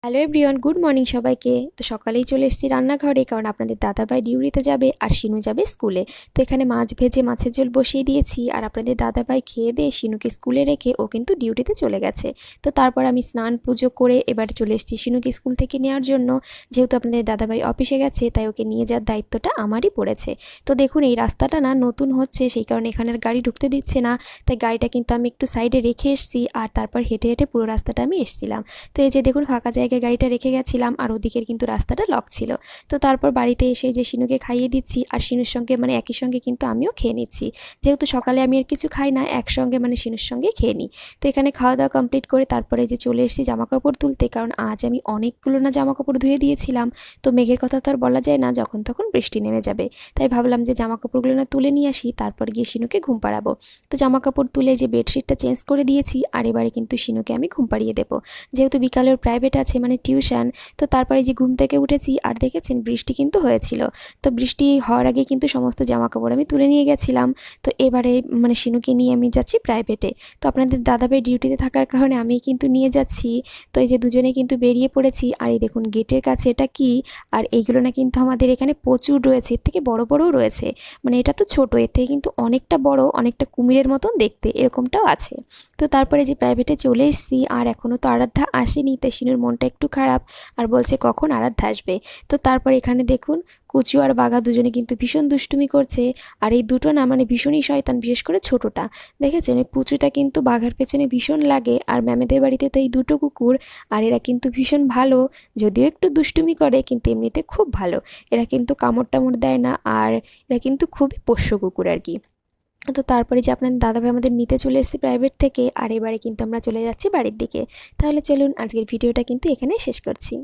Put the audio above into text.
Hello everyone, good morning সবাইকে। তো সকালেই চলে এসেছি রান্নাঘরে, কারণ আপনাদের দাদাভাই ডিউটিতে যাবে আর শিনু যাবে স্কুলে। তো এখানে মাছ ভেজে মাছের ঝোল বসিয়ে দিয়েছি, আর আপনাদের দাদাভাই খেয়ে দিয়ে শিনুকে স্কুলে রেখে ও কিন্তু ডিউটিতে চলে গেছে। তো তারপর আমি স্নান পুজো করে এবার চলে এসেছি শিনুকে স্কুল থেকে নেওয়ার জন্য। যেহেতু আপনাদের দাদাভাই অফিসে গেছে, তাই ওকে নিয়ে যাওয়ার দায়িত্বটা আমারই পড়েছে। তো দেখুন, এই রাস্তাটা না নতুন হচ্ছে, সেই কারণে এখানে আর গাড়ি ঢুকতে দিচ্ছে না। তাই গাড়িটা কিন্তু আমি একটু সাইডে রেখে এসেছি, আর তারপর হেঁটে হেঁটে পুরো রাস্তাটা আমি এসেছিলাম। তো এই যে দেখুন, ফাঁকা জায়গায় গাড়িটা রেখে গেছিলাম, আর ওদিকের কিন্তু রাস্তাটা লক ছিল। তো তারপর বাড়িতে এসে যে শিনুকে খাইয়ে দিচ্ছি, আর শিনুর সঙ্গে একই সঙ্গে কিন্তু আমিও খেয়ে নিচ্ছি। যেহেতু সকালে আমি আর কিছু খাই না, একসঙ্গে শিনুর সঙ্গে খেয়ে নিই। তো এখানে খাওয়া দাওয়া কমপ্লিট করে তারপরে যে চলে এসেছি জামা কাপড় তুলতে, কারণ আজ আমি অনেকগুলো না জামা কাপড় ধুয়ে দিয়েছিলাম। তো মেঘের কথা তো আর বলা যায় না, যখন তখন বৃষ্টি নেমে যাবে। তাই ভাবলাম যে জামা কাপড়গুলো না তুলে নিয়ে আসি, তারপর গিয়ে শিনুকে ঘুম পাড়াবো। তো জামা কাপড় তুলে যে বেডশিটটা চেঞ্জ করে দিয়েছি, আর এবারে কিন্তু শিনুকে আমি ঘুম পাড়িয়ে দেবো। যেহেতু বিকালের প্রাইভেট আছে, টিউশন। তো তারপরে যে ঘুম থেকে উঠেছি, আর দেখেছেন বৃষ্টি কিন্তু হয়েছিল। তো বৃষ্টি হওয়ার আগে কিন্তু সমস্ত জামা কাপড় আমি তুলে নিয়ে গেছিলাম। তো এবারে শিনুকে নিয়ে আমি যাচ্ছি প্রাইভেটে। তো আপনাদের দাদাভাই ডিউটিতে থাকার কারণে আমি কিন্তু নিয়ে যাচ্ছি। তো এই যে দুজনে কিন্তু বেরিয়ে পড়েছি, আর এই দেখুন গেটের কাছে এটা কি, আর এইগুলো না কিন্তু আমাদের এখানে প্রচুর রয়েছে, এর থেকে বড় বড়ও রয়েছে। এটা তো ছোট, এর থেকে কিন্তু অনেকটা বড়, অনেকটা কুমিরের মতন দেখতে, এরকমটাও আছে। তো তারপরে যে প্রাইভেটে চলে এসেছি, আর এখনও তো আরাধ্যা আসেনি, তাই শিনুর মনটা একটু খারাপ, আর বলছে কখন আরাধ্যা আসবে। তো তারপর এখানে দেখুন, কুচু আর বাঘা দুজনে কিন্তু ভীষণ দুষ্টুমি করছে। আর এই দুটো না ভীষণই শয়তান, বিশেষ করে ছোটোটা। দেখেছেন, এই পুচুটা কিন্তু বাঘার পেছনে ভীষণ লাগে, আর ম্যামেদের বাড়িতে তো এই দুটো কুকুর, আর এরা কিন্তু ভীষণ ভালো। যদিও একটু দুষ্টুমি করে, কিন্তু এমনিতে খুব ভালো। এরা কিন্তু কামড় টামড় দেয় না, আর এরা কিন্তু খুবই পোষ্য কুকুর আর কি। তো তারপরে যে আপনার দাদাভাই আমাদের নিতে চলে এসেছে প্রাইভেট থেকে, আর এবারে কিন্তু আমরা চলে যাচ্ছি বাড়ির দিকে। তাহলে চলুন, আজকের ভিডিওটা কিন্তু এখানেই শেষ করছি।